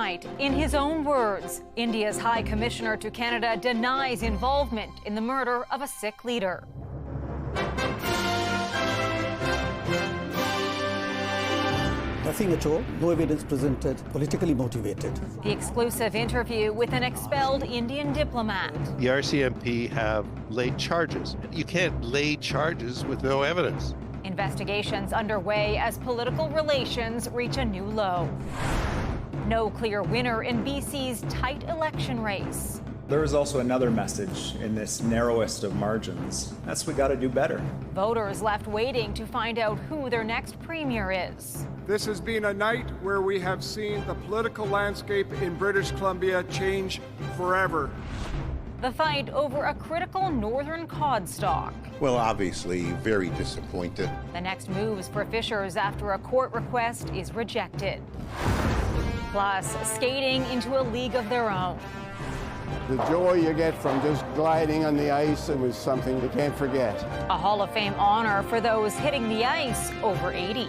tonight, in his own words, India's High Commissioner to Canada denies involvement in the murder of a Sikh leader. Nothing at all, no evidence presented, politically motivated. The exclusive interview with an expelled Indian diplomat. The RCMP have laid charges. You can't lay charges with no evidence. Investigations underway as political relations reach a new low. No clear winner in BC's tight election race. There is also another message in this narrowest of margins. That's we got to do better. Voters left waiting to find out who their next premier is. This has been a night where we have seen the political landscape in British Columbia change forever. The fight over a critical northern cod stock. Well, obviously, very disappointed. The next moves for fishers after a court request is rejected. Plus, skating into a league of their own. The joy you get from just gliding on the ice was something you can't forget. A Hall of Fame honor for those hitting the ice over 80.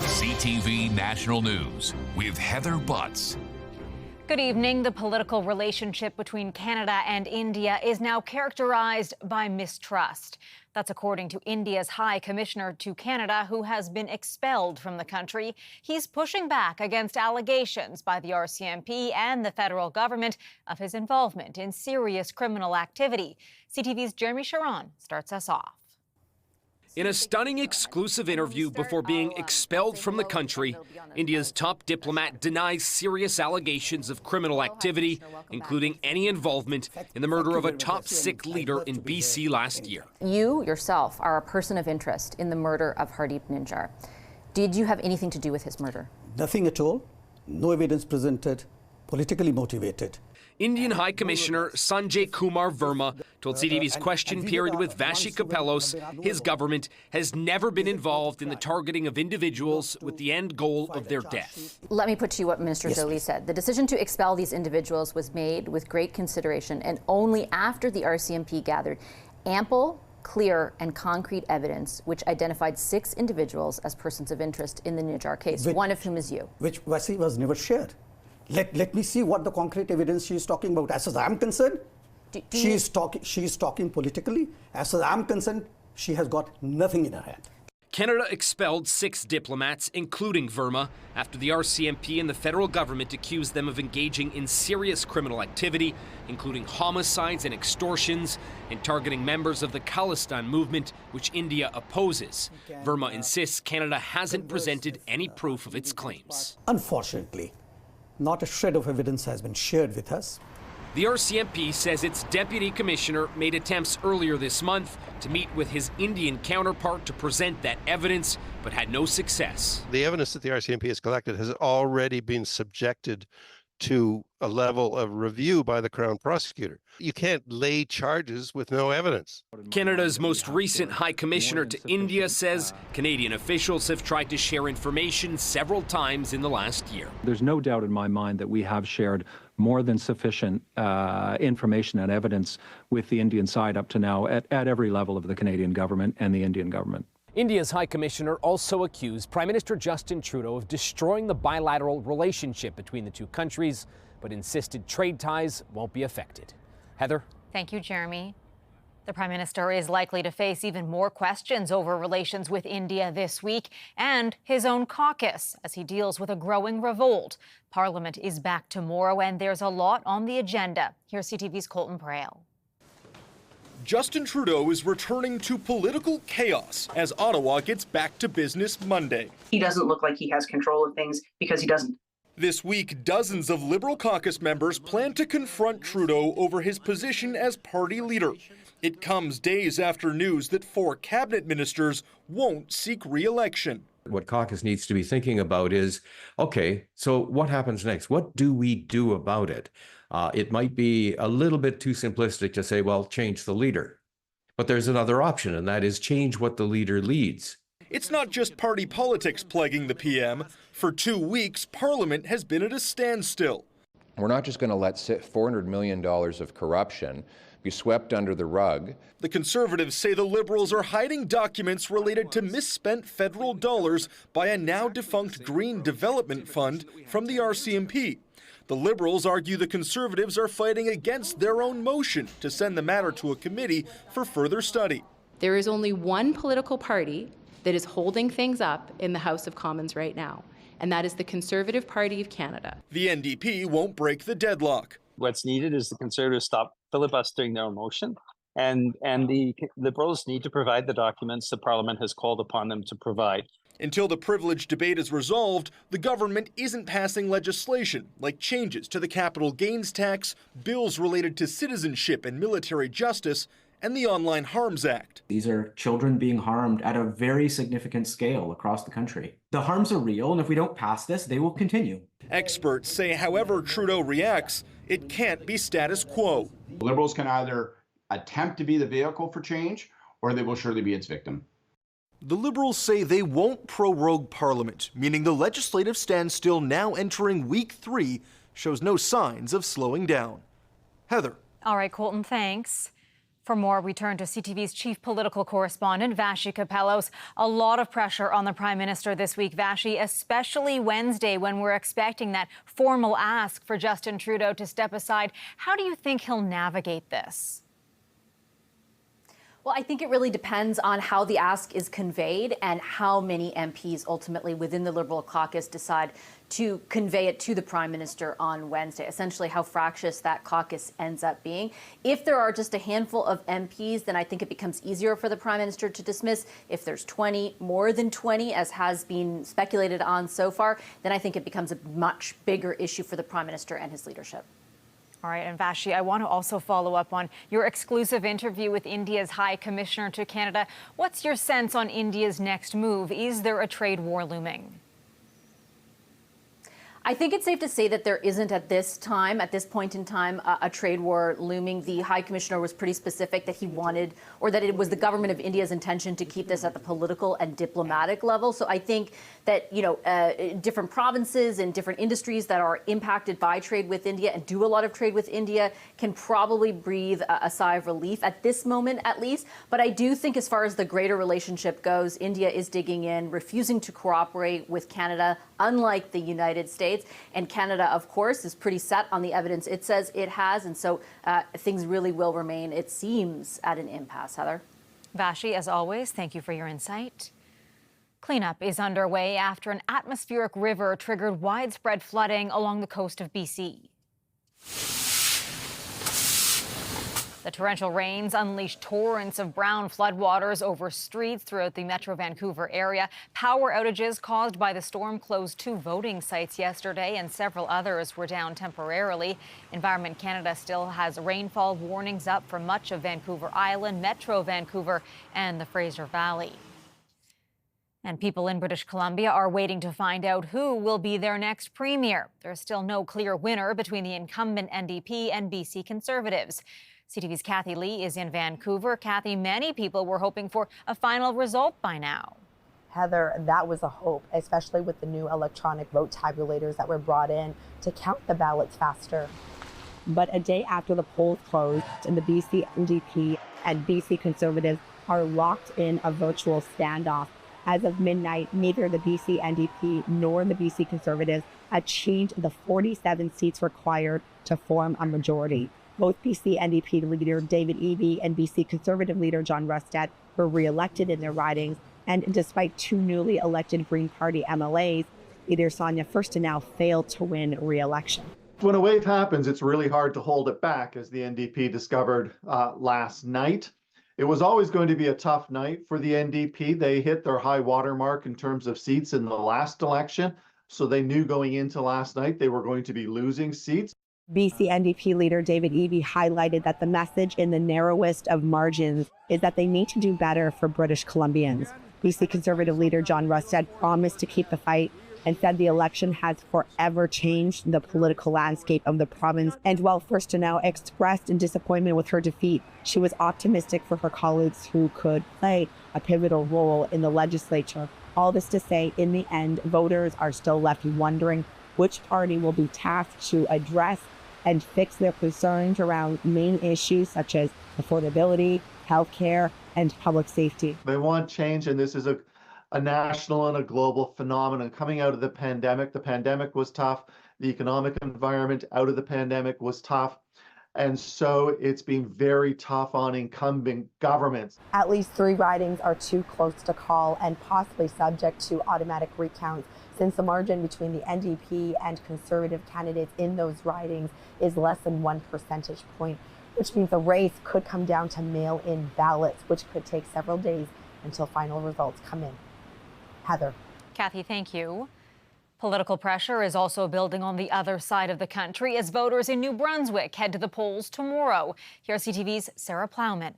CTV National News with Heather Butts. Good evening. The political relationship between Canada and India is now characterized by mistrust. That's according to India's High Commissioner to Canada, who has been expelled from the country. He's pushing back against allegations by the RCMP and the federal government of his involvement in serious criminal activity. CTV's Jeremy Sharon starts us off. In a stunning exclusive interview before being expelled from the country, India's top diplomat denies serious allegations of criminal activity, including any involvement in the murder of a top Sikh leader in BC last year. You yourself are a person of interest in the murder of Hardeep Ninjar. Did you have anything to do with his murder? Nothing at all, no evidence presented, politically motivated. Indian High Commissioner Sanjay Kumar Verma told CTV's question period with Vashi Kapelos his government has never been involved in the targeting of individuals with the end goal of their death. Let me put to you what Minister Zoli said. The decision to expel these individuals was made with great consideration and only after the RCMP gathered ample, clear and concrete evidence which identified 6 individuals as persons of interest in the Ninjar case, one of whom is you. Which Vashi was never shared. Let me see what the concrete evidence she is talking about. As far as I'm concerned, she is talking politically. As far as I'm concerned, she has got nothing in her hand. Canada expelled 6 diplomats, including Verma, after the RCMP and the federal government accused them of engaging in serious criminal activity, including homicides and extortions, and targeting members of the Khalistan movement, which India opposes. Verma insists Canada hasn't presented any proof of its claims. Unfortunately, not a shred of evidence has been shared with us. The RCMP says its deputy commissioner made attempts earlier this month to meet with his Indian counterpart to present that evidence, but had no success. The evidence that the RCMP has collected has already been subjected to a level of review by the Crown Prosecutor. You can't lay charges with no evidence. Canada's most recent High Commissioner to India says Canadian officials have tried to share information several times in the last year. There's no doubt in my mind that we have shared more than sufficient information and evidence with the Indian side up to now at every level of the Canadian government and the Indian government. India's High Commissioner also accused Prime Minister Justin Trudeau of destroying the bilateral relationship between the two countries, but insisted trade ties won't be affected. Heather? Thank you, Jeremy. The Prime Minister is likely to face even more questions over relations with India this week and his own caucus as he deals with a growing revolt. Parliament is back tomorrow and there's a lot on the agenda. Here's CTV's Colton Prail. Justin Trudeau is returning to political chaos as Ottawa gets back to business Monday. He doesn't look like he has control of things because he doesn't. This week, dozens of Liberal caucus members plan to confront Trudeau over his position as party leader. It comes days after news that 4 cabinet ministers won't seek re-election. What caucus needs to be thinking about is, okay, so what happens next? What do we do about it? It might be a little bit too simplistic to say, well, change the leader. But there's another option, and that is change what the leader leads. It's not just party politics plaguing the PM. For 2 weeks, Parliament has been at a standstill. We're not just going to let $400 million of corruption be swept under the rug. The Conservatives say the Liberals are hiding documents related to misspent federal dollars by a now-defunct Green Development Fund from the RCMP. The Liberals argue the Conservatives are fighting against their own motion to send the matter to a committee for further study. There is only one political party that is holding things up in the House of Commons right now, and that is the Conservative Party of Canada. The NDP won't break the deadlock. What's needed is the Conservatives stop filibustering their own motion, and the Liberals need to provide the documents the Parliament has called upon them to provide. Until the privilege debate is resolved, the government isn't passing legislation like changes to the capital gains tax, bills related to citizenship and military justice, and the Online Harms Act. These are children being harmed at a very significant scale across the country. The harms are real, and if we don't pass this, they will continue. Experts say however Trudeau reacts, it can't be status quo. Liberals can either attempt to be the vehicle for change, or they will surely be its victim. The Liberals say they won't prorogue Parliament, meaning the legislative standstill now entering week 3 shows no signs of slowing down. Heather. All right, Colton, thanks. For more, we turn to CTV's chief political correspondent, Vashi Kapellos. A lot of pressure on the Prime Minister this week, Vashi, especially Wednesday when we're expecting that formal ask for Justin Trudeau to step aside. How do you think he'll navigate this? Well, I think it really depends on how the ask is conveyed and how many MPs ultimately within the Liberal caucus decide to convey it to the Prime Minister on Wednesday, essentially how fractious that caucus ends up being. If there are just a handful of MPs, then I think it becomes easier for the Prime Minister to dismiss. If there's 20, more than 20, as has been speculated on so far, then I think it becomes a much bigger issue for the Prime Minister and his leadership. All right, and Vashi, I want to also follow up on your exclusive interview with India's High Commissioner to Canada. What's your sense on India's next move? Is there a trade war looming? I think it's safe to say that there isn't at this point in time, a trade war looming. The High Commissioner was pretty specific that he wanted, or that it was the government of India's intention to keep this at the political and diplomatic level. So I think that, different provinces and different industries that are impacted by trade with India and do a lot of trade with India can probably breathe a sigh of relief at this moment, at least. But I do think as far as the greater relationship goes, India is digging in, refusing to cooperate with Canada, unlike the United States. And Canada, of course, is pretty set on the evidence it says it has. And so things really will remain, it seems, at an impasse. Heather? Vashi, as always, thank you for your insight. Cleanup is underway after an atmospheric river triggered widespread flooding along the coast of BC. The torrential rains unleashed torrents of brown floodwaters over streets throughout the Metro Vancouver area. Power outages caused by the storm closed 2 voting sites yesterday, and several others were down temporarily. Environment Canada still has rainfall warnings up for much of Vancouver Island, Metro Vancouver, and the Fraser Valley. And people in British Columbia are waiting to find out who will be their next premier. There's still no clear winner between the incumbent NDP and BC Conservatives. CTV's Kathy Lee is in Vancouver. Kathy, many people were hoping for a final result by now. Heather, that was a hope, especially with the new electronic vote tabulators that were brought in to count the ballots faster. But a day after the polls closed, and the BC NDP and BC Conservatives are locked in a virtual standoff. As of midnight, neither the BC NDP nor the BC Conservatives achieved the 47 seats required to form a majority. Both BC NDP leader David Eby and BC Conservative leader John Rustad were re-elected in their ridings, and despite 2 newly elected Green Party MLAs, Leader Sonia Furstenau failed to win re-election. When a wave happens, it's really hard to hold it back, as the NDP discovered last night. It was always going to be a tough night for the NDP. They hit their high water mark in terms of seats in the last election, so they knew going into last night they were going to be losing seats. BC NDP leader David Eby highlighted that the message in the narrowest of margins is that they need to do better for British Columbians. BC Conservative leader John Rustad promised to keep the fight and said the election has forever changed the political landscape of the province. And while Furstenau expressed disappointment with her defeat, she was optimistic for her colleagues who could play a pivotal role in the legislature. All this to say, in the end, voters are still left wondering which party will be tasked to address and fix their concerns around main issues such as affordability, healthcare, and public safety. They want change, and this is a national and a global phenomenon. Coming out of the pandemic was tough. The economic environment out of the pandemic was tough. And so it's been very tough on incumbent governments. At least 3 ridings are too close to call and possibly subject to automatic recounts, since the margin between the NDP and Conservative candidates in those ridings is less than 1 percentage point, which means the race could come down to mail-in ballots, which could take several days until final results come in. Heather. Kathy, thank you. Political pressure is also building on the other side of the country as voters in New Brunswick head to the polls tomorrow. Here's CTV's Sarah Plowman.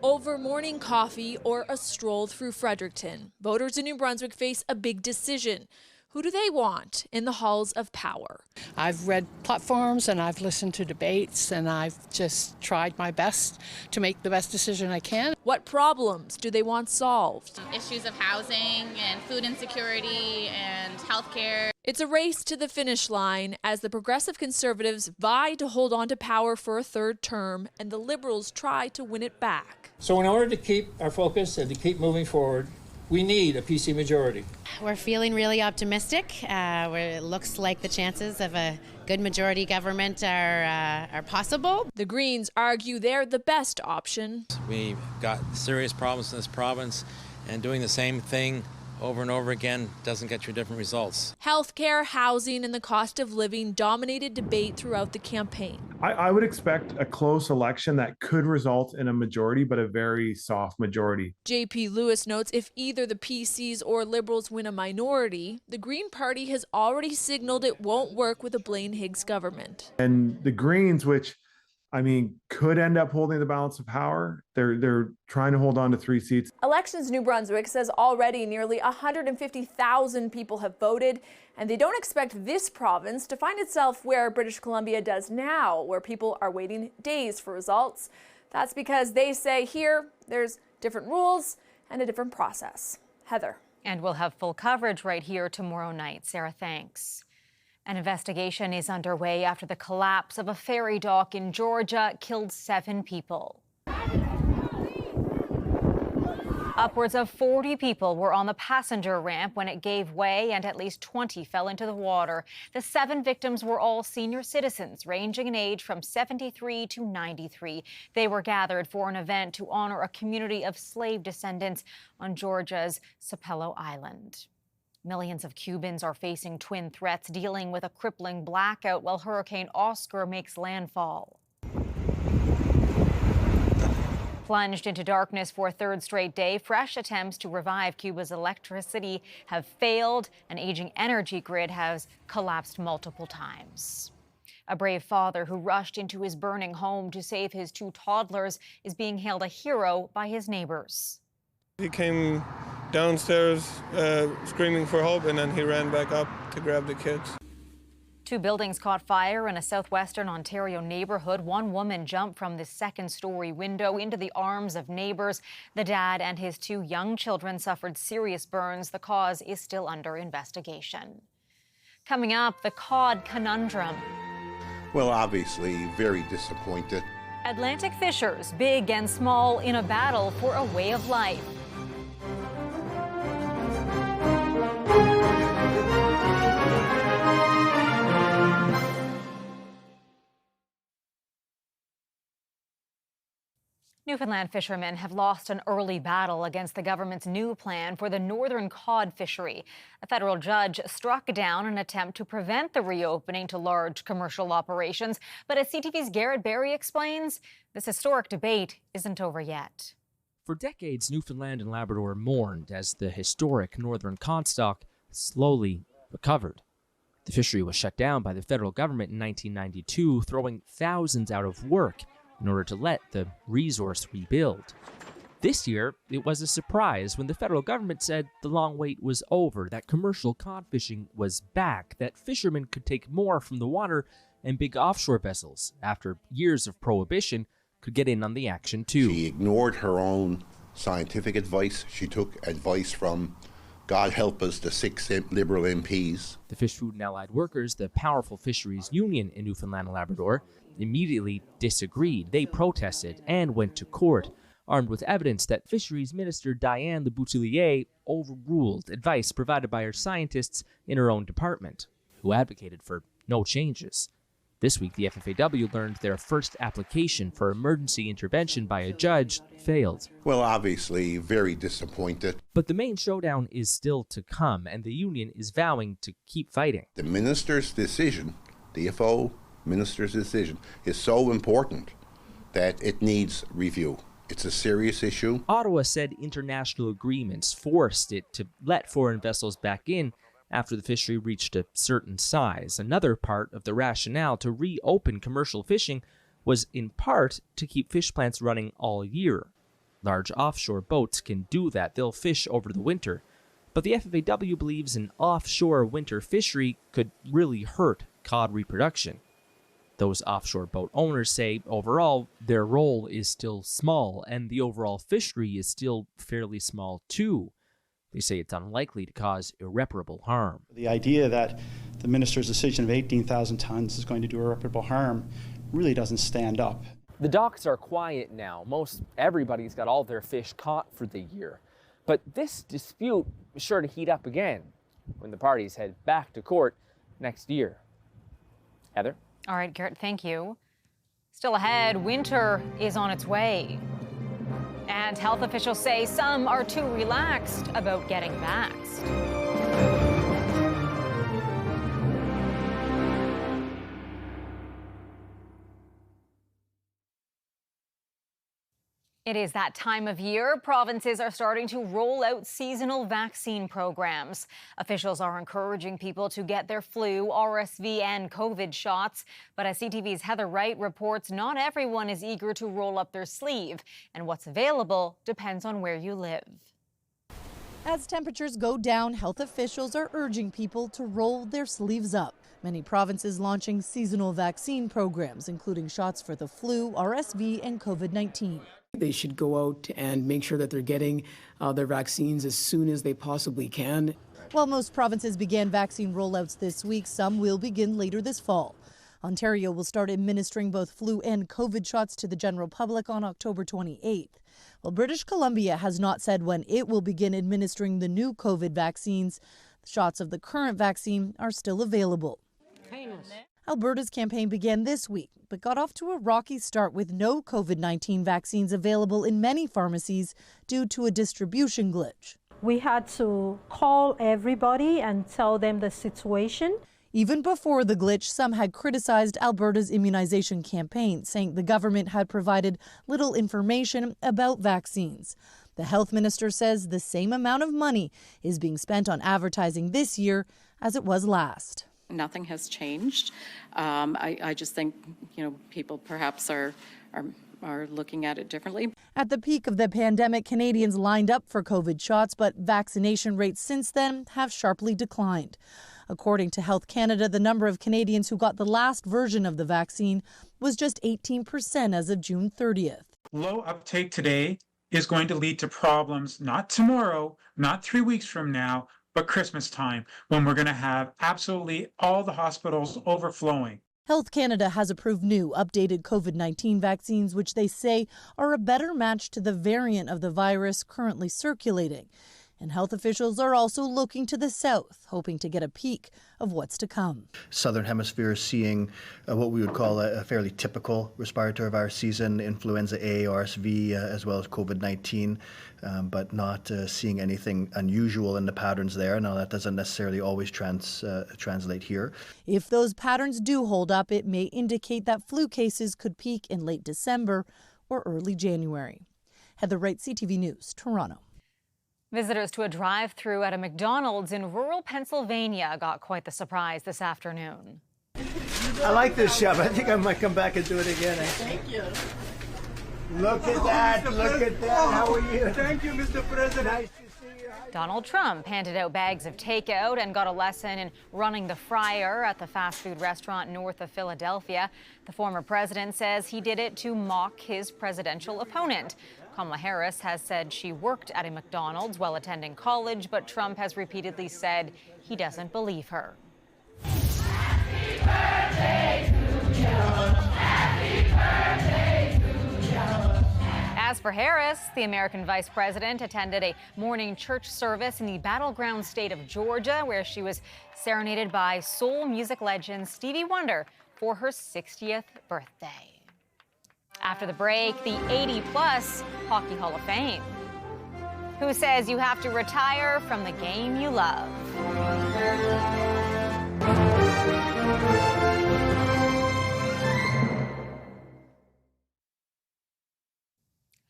Over morning coffee or a stroll through Fredericton, voters in New Brunswick face a big decision. Who do they want in the halls of power? I've read platforms and I've listened to debates and I've just tried my best to make the best decision I can. What problems do they want solved? Issues of housing and food insecurity and healthcare. It's a race to the finish line as the Progressive Conservatives vie to hold on to power for a 3rd term and the Liberals try to win it back. So in order to keep our focus and to keep moving forward, we need a PC majority. We're feeling really optimistic. It looks like the chances of a good majority government are possible. The Greens argue they're the best option. We've got serious problems in this province, and doing the same thing over and over again doesn't get you different results. Healthcare, housing, and the cost of living dominated debate throughout the campaign. I would expect a close election that could result in a majority, but a very soft majority. JP Lewis notes if either the PCs or Liberals win a minority, the Green Party has already signaled it won't work with a Blaine Higgs government. And the Greens, which could end up holding the balance of power. They're trying to hold on to 3 seats. Elections New Brunswick says already nearly 150,000 people have voted, and they don't expect this province to find itself where British Columbia does now, where people are waiting days for results. That's because they say here there's different rules and a different process. Heather. And we'll have full coverage right here tomorrow night. Sarah, thanks. An investigation is underway after the collapse of a ferry dock in Georgia killed 7 people. Upwards of 40 people were on the passenger ramp when it gave way and at least 20 fell into the water. The 7 victims were all senior citizens ranging in age from 73 to 93. They were gathered for an event to honor a community of slave descendants on Georgia's Sapelo Island. Millions of Cubans are facing twin threats, dealing with a crippling blackout while Hurricane Oscar makes landfall. Plunged into darkness for a 3rd straight day, fresh attempts to revive Cuba's electricity have failed. An aging energy grid has collapsed multiple times. A brave father who rushed into his burning home to save his 2 toddlers is being hailed a hero by his neighbors. He came downstairs screaming for help, and then he ran back up to grab the kids. 2 buildings caught fire in a southwestern Ontario neighborhood. One woman jumped from the 2nd-story window into the arms of neighbors. The dad and his 2 young children suffered serious burns. The cause is still under investigation. Coming up, the cod conundrum. Well, obviously, very disappointed. Atlantic fishers, big and small, in a battle for a way of life. Newfoundland fishermen have lost an early battle against the government's new plan for the northern cod fishery. A federal judge struck down an attempt to prevent the reopening to large commercial operations. But as CTV's Garrett Berry explains, this historic debate isn't over yet. For decades, Newfoundland and Labrador mourned as the historic northern cod stock slowly recovered. The fishery was shut down by the federal government in 1992, throwing thousands out of work in order to let the resource rebuild. This year, it was a surprise when the federal government said the long wait was over, that commercial cod fishing was back, that fishermen could take more from the water, and big offshore vessels, after years of prohibition, could get in on the action too. She ignored her own scientific advice. She took advice from God help us, the 6 Liberal MPs. The Fish, Food and Allied Workers, the powerful fisheries union in Newfoundland and Labrador, immediately disagreed. They protested and went to court, armed with evidence that Fisheries Minister Diane Leboutillier overruled advice provided by her scientists in her own department, who advocated for no changes. This week, the FFAW learned their first application for emergency intervention by a judge failed. Well, obviously, very disappointed. But the main showdown is still to come, and the union is vowing to keep fighting. The minister's decision, the FO minister's decision, is so important that it needs review. It's a serious issue. Ottawa said international agreements forced it to let foreign vessels back in after the fishery reached a certain size. Another part of the rationale to reopen commercial fishing was in part to keep fish plants running all year. Large offshore boats can do that. They'll fish over the winter. But the FFAW believes an offshore winter fishery could really hurt cod reproduction. Those offshore boat owners say overall their role is still small and the overall fishery is still fairly small too. They say it's unlikely to cause irreparable harm. The idea that the minister's decision of 18,000 tons is going to do irreparable harm really doesn't stand up. The docks are quiet now. Most everybody's got all their fish caught for the year. But this dispute is sure to heat up again when the parties head back to court next year. Heather? All right, Garrett, thank you. Still ahead, winter is on its way. And health officials say some are too relaxed about getting vaxxed. It is that time of year. Provinces are starting to roll out seasonal vaccine programs. Officials are encouraging people to get their flu, RSV, and COVID shots. But as CTV's Heather Wright reports, not everyone is eager to roll up their sleeve. And what's available depends on where you live. As temperatures go down, health officials are urging people to roll their sleeves up. Many provinces launching seasonal vaccine programs, including shots for the flu, RSV, and COVID-19. They should go out and make sure that they're getting their vaccines as soon as they possibly can. While most provinces began vaccine rollouts this week, some will begin later this fall. Ontario will start administering both flu and COVID shots to the general public on October 28th. While British Columbia has not said when it will begin administering the new COVID vaccines, shots of the current vaccine are still available. Alberta's campaign began this week, but got off to a rocky start with no COVID-19 vaccines available in many pharmacies due to a distribution glitch. We had to call everybody and tell them the situation. Even before the glitch, some had criticized Alberta's immunization campaign, saying the government had provided little information about vaccines. The health minister says the same amount of money is being spent on advertising this year as it was last. Nothing has changed. I just think, people perhaps are looking at it differently. At the peak of the pandemic, Canadians lined up for COVID shots, but vaccination rates since then have sharply declined. According to Health Canada, the number of Canadians who got the last version of the vaccine was just 18% as of June 30th. Low uptake today is going to lead to problems not tomorrow, not 3 weeks from now, but Christmas time, when we're going to have absolutely all the hospitals overflowing. Health Canada has approved new, updated COVID-19 vaccines, which they say are a better match to the variant of the virus currently circulating. And health officials are also looking to the south, hoping to get a peek of what's to come. Southern Hemisphere is seeing what we would call a fairly typical respiratory virus season, influenza A, RSV, as well as COVID-19, but not seeing anything unusual in the patterns there. Now, that doesn't necessarily always translate here. If those patterns do hold up, it may indicate that flu cases could peak in late December or early January. Heather Wright, CTV News, Toronto. Visitors to a drive-thru at a McDonald's in rural Pennsylvania got quite the surprise this afternoon. I like this shop. I think I might come back and do it again. Thank you. Look at that. Look at that. How are you? Thank you, Mr. President. Nice to see you. Donald Trump handed out bags of takeout and got a lesson in running the fryer at the fast food restaurant north of Philadelphia. The former president says he did it to mock his presidential opponent. Kamala Harris has said she worked at a McDonald's while attending college, but Trump has repeatedly said he doesn't believe her. Happy birthday to you. Happy birthday to you. As for Harris, the American vice president attended a morning church service in the battleground state of Georgia, where she was serenaded by soul music legend Stevie Wonder for her 60th birthday. After the break, the 80-plus Hockey Hall of Fame. Who says you have to retire from the game you love?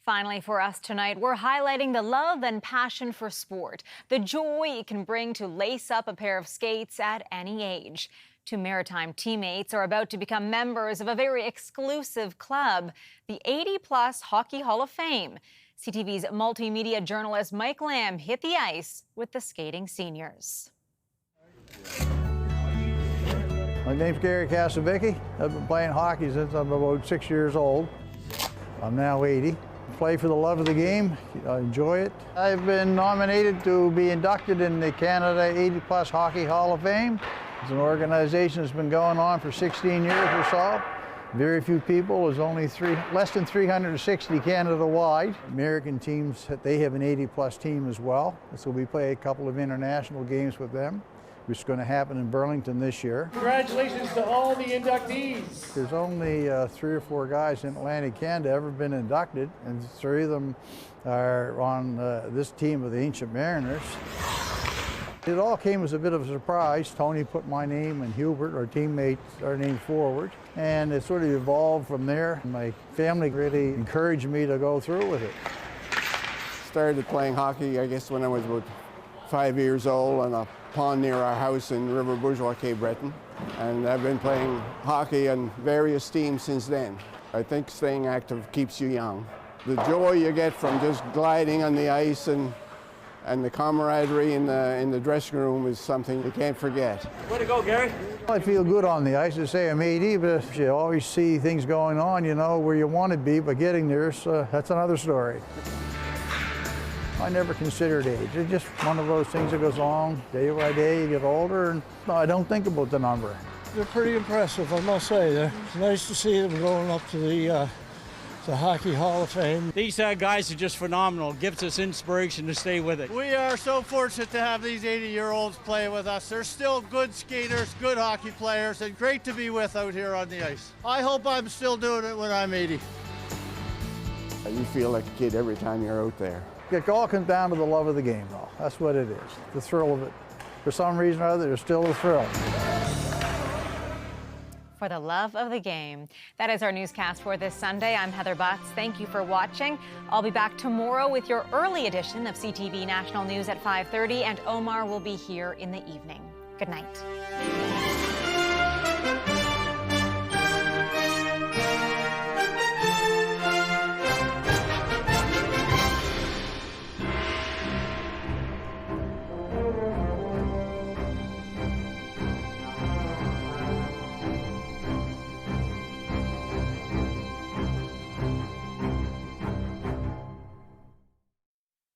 Finally, for us tonight, we're highlighting the love and passion for sport, the joy it can bring to lace up a pair of skates at any age. Two maritime teammates are about to become members of a very exclusive club, the 80-plus Hockey Hall of Fame. CTV's multimedia journalist Mike Lamb hit the ice with the skating seniors. My name's Gary Casavicki. I've been playing hockey since I'm about 6 years old. I'm now 80. Play for the love of the game. I enjoy it. I've been nominated to be inducted in the Canada 80-plus Hockey Hall of Fame. It's an organization that's been going on for 16 years or so. Very few people. There's only less than 360 Canada-wide. American teams, they have an 80-plus team as well. So we play a couple of international games with them, which is going to happen in Burlington this year. Congratulations to all the inductees. There's only 3 or 4 guys in Atlantic Canada ever been inducted, and 3 of them are on this team of the Ancient Mariners. It all came as a bit of a surprise. Tony put my name and Hubert, our teammate, our name forward, and it sort of evolved from there. My family really encouraged me to go through with it. Started playing hockey, I guess, when I was about 5 years old on a pond near our house in River Bourgeois, Cape Breton. And I've been playing hockey on various teams since then. I think staying active keeps you young. The joy you get from just gliding on the ice and the camaraderie in the dressing room is something you can't forget. Way to go, Gary. I feel good on the ice. I say I'm 80, but you always see things going on, you know, where you want to be, but getting there, so that's another story. I never considered age. It's just one of those things that goes on day by day. You get older, and I don't think about the number. They're pretty impressive, I must say. It's nice to see them going up to the Hockey Hall of Fame. These guys are just phenomenal. Gives us inspiration to stay with it. We are so fortunate to have these 80-year-olds play with us. They're still good skaters, good hockey players, and great to be with out here on the ice. I hope I'm still doing it when I'm 80. You feel like a kid every time you're out there. It all comes down to the love of the game, though. That's what it is, the thrill of it. For some reason or other, there's still a thrill. For the love of the game. That is our newscast for this Sunday. I'm Heather Butts. Thank you for watching. I'll be back tomorrow with your early edition of CTV National News at 5:30, and Omar will be here in the evening. Good night.